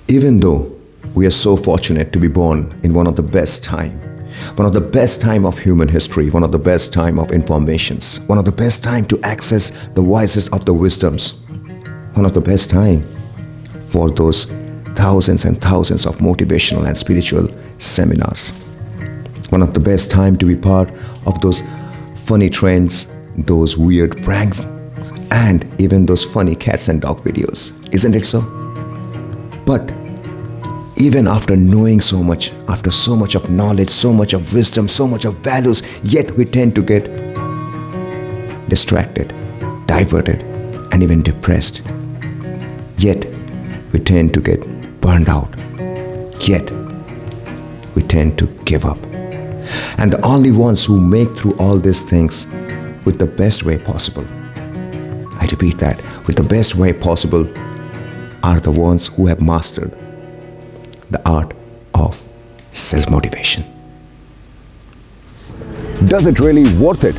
Even though we are so fortunate to be born in one of the best time of human history, one of the best time of informations, one of the best time to access the wisest of the wisdoms, one of the best time for those thousands and thousands of motivational and spiritual seminars, one of the best time to be part of those funny trends, those weird pranks, and even those funny cats and dog videos. Isn't it so? But even after knowing so much, after so much of knowledge, so much of wisdom, so much of values, yet we tend to get distracted, diverted, and even depressed. Yet we tend to get burned out. Yet we tend to give up. And the only ones who make through all these things with the best way possible, I repeat that, with the best way possible, are the ones who have mastered the art of self-motivation. Does it really worth it?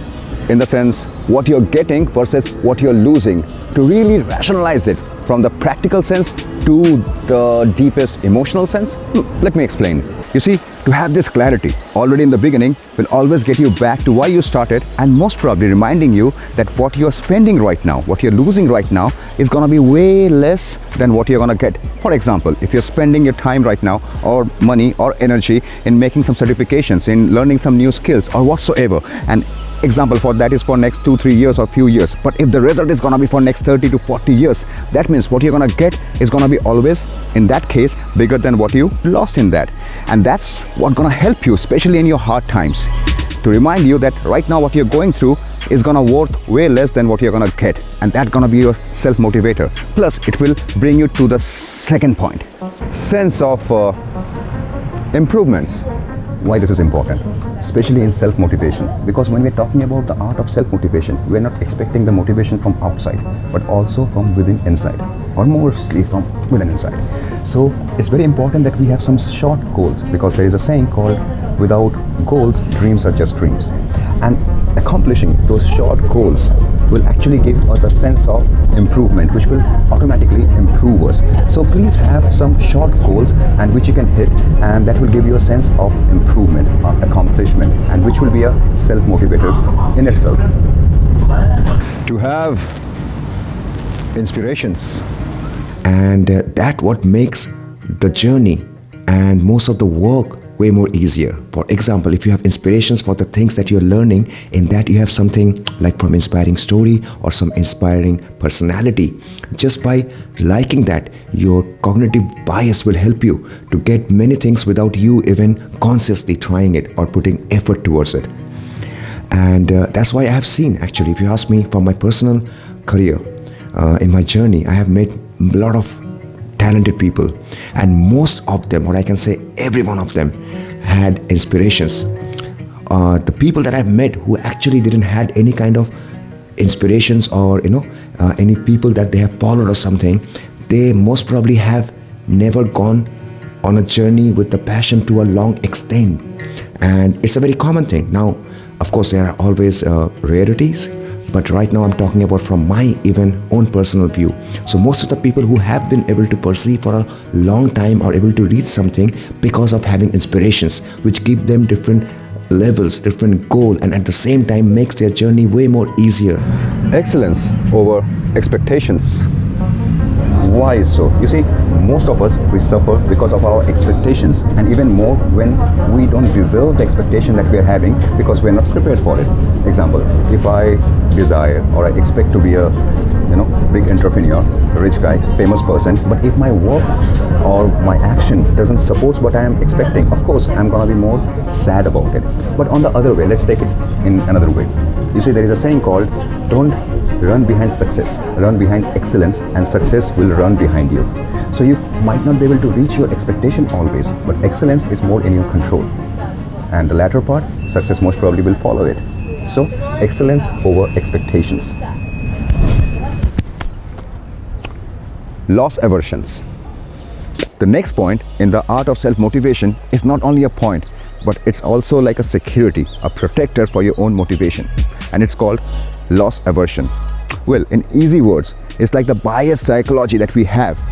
In the sense, what you're getting versus what you're losing, to really rationalize it from the practical sense to the deepest emotional sense? Let me explain. You see, to have this clarity already in the beginning will always get you back to why you started, and most probably reminding you that what you're spending right now, what you're losing right now, is gonna be way less than what you're gonna get. For example, if you're spending your time right now, or money or energy, in making some certifications, in learning some new skills or whatsoever, and example for that is for next 2-3 years or few years, but if the result is gonna be for next 30 to 40 years, that means what you're gonna get is gonna be always, in that case, bigger than what you lost in that. And that's what's gonna help you, especially in your hard times, to remind you that right now what you're going through is gonna worth way less than what you're gonna get, and that's gonna be your self-motivator. Plus it will bring you to the second point, sense of improvements. Why this is important, especially in self-motivation, because when we're talking about the art of self-motivation, we're not expecting the motivation from outside, but also from within inside, or mostly from within inside. So it's very important that we have some short goals, because there is a saying called, without goals, dreams are just dreams. And accomplishing those short goals will actually give us a sense of improvement, which will automatically improve us. So please have some short goals and which you can hit, and that will give you a sense of improvement or accomplishment, and which will be a self-motivator in itself. To have inspirations. And that what makes the journey and most of the work way more easier. For example, if you have inspirations for the things that you're learning, in that you have something like from inspiring story or some inspiring personality, just by liking that, your cognitive bias will help you to get many things without you even consciously trying it or putting effort towards it. And that's why I have seen, actually, if you ask me, from my personal career, in my journey, I have met a lot of talented people, and most of them, or I can say every one of them, had inspirations. The people that I've met who actually didn't had any kind of inspirations, or any people that they have followed or something, they most probably have never gone on a journey with the passion to a long extent. And it's a very common thing. Now, of course, there are always rarities, but right now I'm talking about from my even own personal view. So most of the people who have been able to pursue for a long time are able to reach something because of having inspirations, which give them different levels, different goal, and at the same time makes their journey way more easier. Excellence over expectations. Why so? You see, most of us, we suffer because of our expectations, and even more when we don't deserve the expectation that we are having because we are not prepared for it. Example, if I desire or I expect to be a big entrepreneur, a rich guy, famous person, but if my work or my action doesn't support what I am expecting, of course I'm gonna be more sad about it. But on the other way, let's take it in another way. You see, there is a saying called, don't run behind success, run behind excellence, and success will run behind you. So you might not be able to reach your expectation always, but excellence is more in your control, and the latter part, success most probably will follow it. So excellence over expectations. Loss aversions. The next point in the art of self-motivation is not only a point, but it's also like a security, a protector for your own motivation, and it's called loss aversion. Well, in easy words, it's like the biased psychology that we have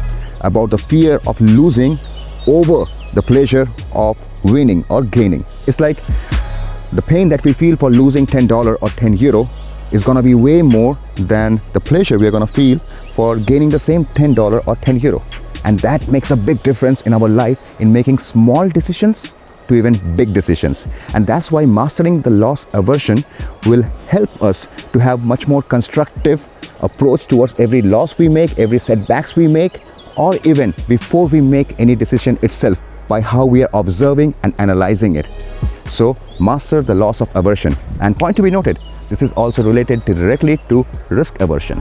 about the fear of losing over the pleasure of winning or gaining. It's like the pain that we feel for losing $10 or €10 is going to be way more than the pleasure we're going to feel for gaining the same $10 or €10. And that makes a big difference in our life in making small decisions to even big decisions. And that's why mastering the loss aversion will help us to have much more constructive approach towards every loss we make, every setbacks we make, or even before we make any decision itself, by how we are observing and analyzing it. So master the loss of aversion. And point to be noted, this is also related directly to risk aversion.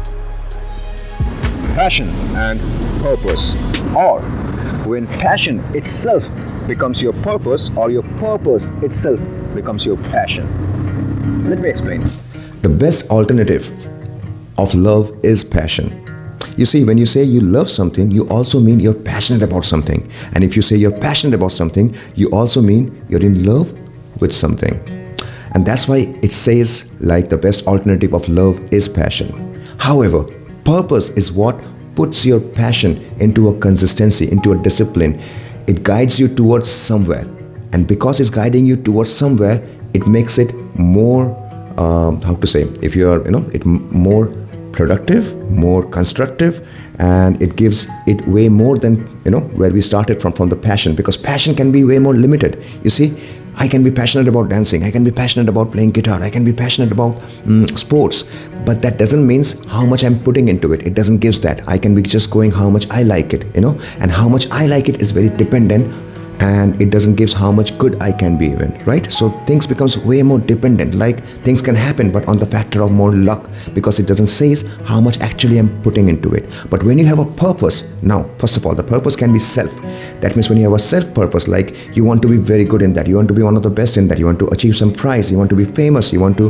Passion and purpose, or when passion itself becomes your purpose, or your purpose itself becomes your passion. Let me explain. The best alternative of love is passion. You see, when you say you love something, you also mean you're passionate about something. And if you say you're passionate about something, you also mean you're in love with something. And that's why it says like the best alternative of love is passion. However, purpose is what puts your passion into a consistency, into a discipline. It guides you towards somewhere. And because it's guiding you towards somewhere, it makes it more, if you are, more productive, more constructive, and it gives it way more than, where we started from the passion, because passion can be way more limited. You see, I can be passionate about dancing, I can be passionate about playing guitar, I can be passionate about sports, but that doesn't mean how much I'm putting into it. It doesn't give that. I can be just going how much I like it, and how much I like it is very dependent, and it doesn't give how much good I can be even, right? So things becomes way more dependent, like things can happen, but on the factor of more luck, because it doesn't say how much actually I'm putting into it. But when you have a purpose, now, first of all, the purpose can be self. That means when you have a self-purpose, like you want to be very good in that, you want to be one of the best in that, you want to achieve some prize, you want to be famous, you want to,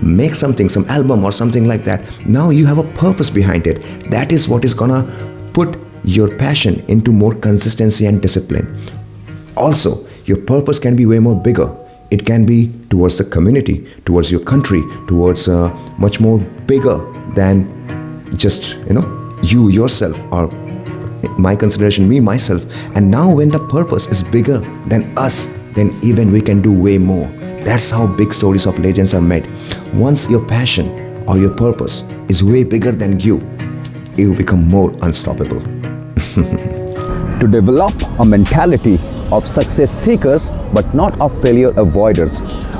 make something, some album or something like that. Now you have a purpose behind it. That is what is gonna put your passion into more consistency and discipline. Also, your purpose can be way more bigger. It can be towards the community, towards your country, towards much more bigger than just, you yourself, or my consideration, me, myself. And now when the purpose is bigger than us, then even we can do way more. That's how big stories of legends are made. Once your passion or your purpose is way bigger than you will become more unstoppable. To develop a mentality of success seekers but not of failure avoiders,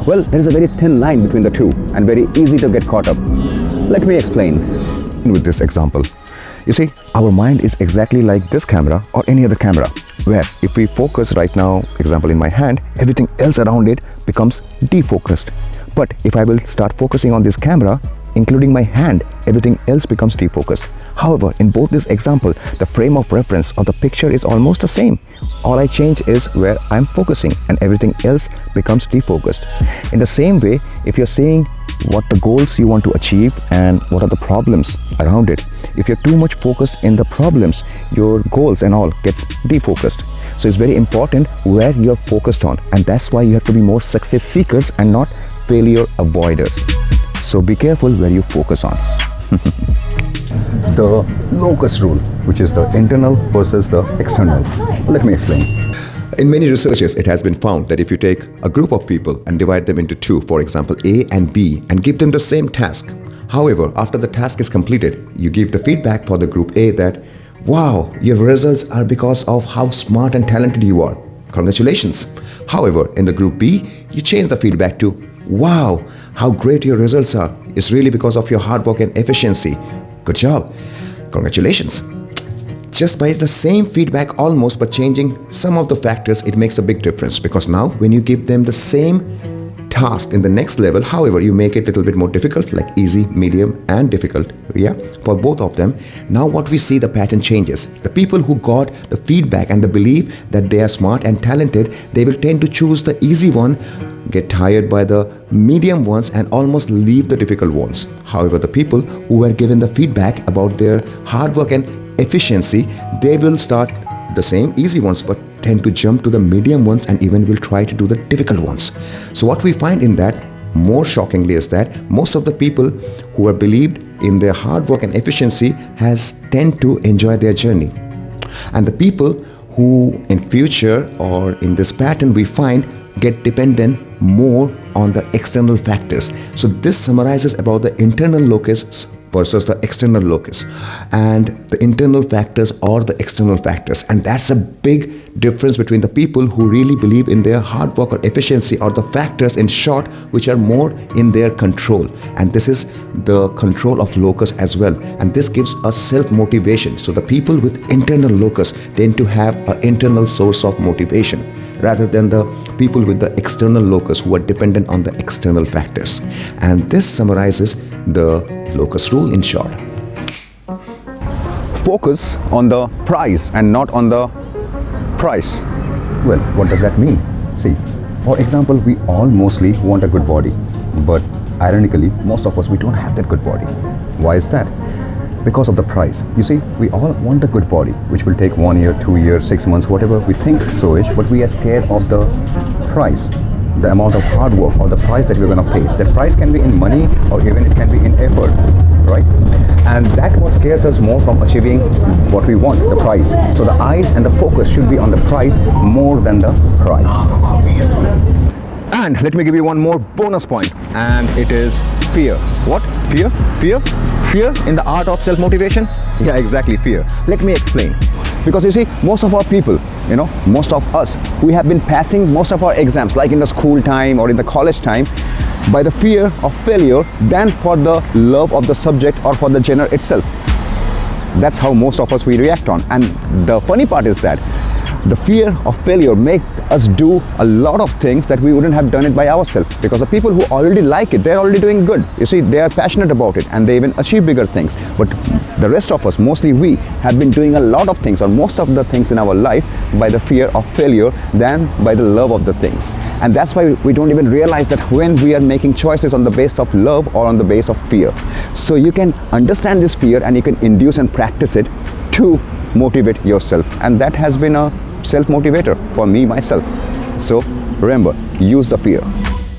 well, there is a very thin line between the two and very easy to get caught up. Let me explain with this example. You see, our mind is exactly like this camera or any other camera, where if we focus right now, example in my hand, everything else around it becomes defocused. But if I will start focusing on this camera, including my hand, everything else becomes defocused. However, in both this example, the frame of reference or the picture is almost the same. All I change is where I'm focusing, and everything else becomes defocused. In the same way, if you're seeing what the goals you want to achieve and what are the problems around it, if you're too much focused in the problems, your goals and all gets defocused. So it's very important where you're focused on, and that's why you have to be more success seekers and not failure avoiders. So be careful where you focus on. The locus rule, which is the internal versus the external. Let me explain. In many researches, it has been found that if you take a group of people and divide them into two, for example, A and B, and give them the same task. However, after the task is completed, you give the feedback for the group A that, wow, your results are because of how smart and talented you are. Congratulations. However, in the group B, you change the feedback to, wow, how great your results are. It's really because of your hard work and efficiency. Good job. Congratulations. Just by the same feedback almost, but changing some of the factors, it makes a big difference, because now when you give them the same task in the next level, however, you make it a little bit more difficult, like easy, medium, and difficult, for both of them. Now what we see, the pattern changes. The people who got the feedback and the belief that they are smart and talented, they will tend to choose the easy one, get tired by the medium ones, and almost leave the difficult ones. However, the people who were given the feedback about their hard work and efficiency, they will start the same easy ones, but tend to jump to the medium ones and even will try to do the difficult ones. So what we find in that, more shockingly, is that most of the people who are believed in their hard work and efficiency tend to enjoy their journey. And the people who in future or in this pattern we find get dependent more on the external factors. So this summarizes about the internal locus versus the external locus, and the internal factors or the external factors. And that's a big difference between the people who really believe in their hard work or efficiency, or the factors in short which are more in their control. And this is the control of locus as well, and this gives us self-motivation. So the people with internal locus tend to have an internal source of motivation rather than the people with the external locus who are dependent on the external factors. And this summarizes the locus rule in short. Focus on the price and not on the price. Well, what does that mean? See, for example, we all mostly want a good body, but ironically, most of us, we don't have that good body. Why is that? Because of the price. You see, we all want a good body, which will take 1 year, 2 years, 6 months, whatever we think so-ish, but we are scared of the price, the amount of hard work or the price that we're going to pay. That price can be in money or even it can be in effort, right? And that what scares us more from achieving what we want, the price. So the eyes and the focus should be on the price more than the price. And let me give you one more bonus point, and it is fear. What? Fear? Fear? Fear in the art of self-motivation? Yeah, exactly, fear. Let me explain. Because you see, most of our people, most of us, we have been passing most of our exams, like in the school time or in the college time, by the fear of failure than for the love of the subject or for the genre itself. That's how most of us we react on. And the funny part is that the fear of failure makes us do a lot of things that we wouldn't have done it by ourselves, because the people who already like it, they're already doing good. You see, they are passionate about it and they even achieve bigger things. But the rest of us, mostly we, have been doing a lot of things or most of the things in our life by the fear of failure than by the love of the things. And that's why we don't even realize that when we are making choices on the base of love or on the base of fear. So you can understand this fear and you can induce and practice it to motivate yourself. And that has been a self-motivator for me myself. So remember, use the fear.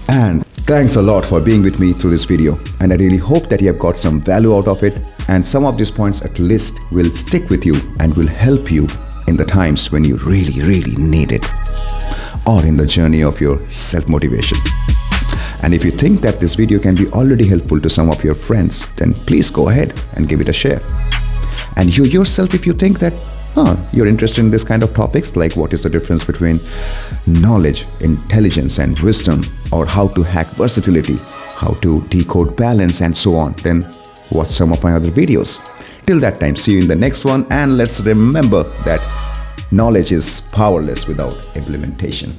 And thanks a lot for being with me through this video, and I really hope that you have got some value out of it, and some of these points at least will stick with you and will help you in the times when you really need it, or in the journey of your self-motivation. And if you think that this video can be already helpful to some of your friends, then please go ahead and give it a share. And you yourself, if you think that you're interested in this kind of topics, like what is the difference between knowledge, intelligence and wisdom, or how to hack versatility, how to decode balance and so on, then watch some of my other videos. Till that time, see you in the next one, and let's remember that knowledge is powerless without implementation.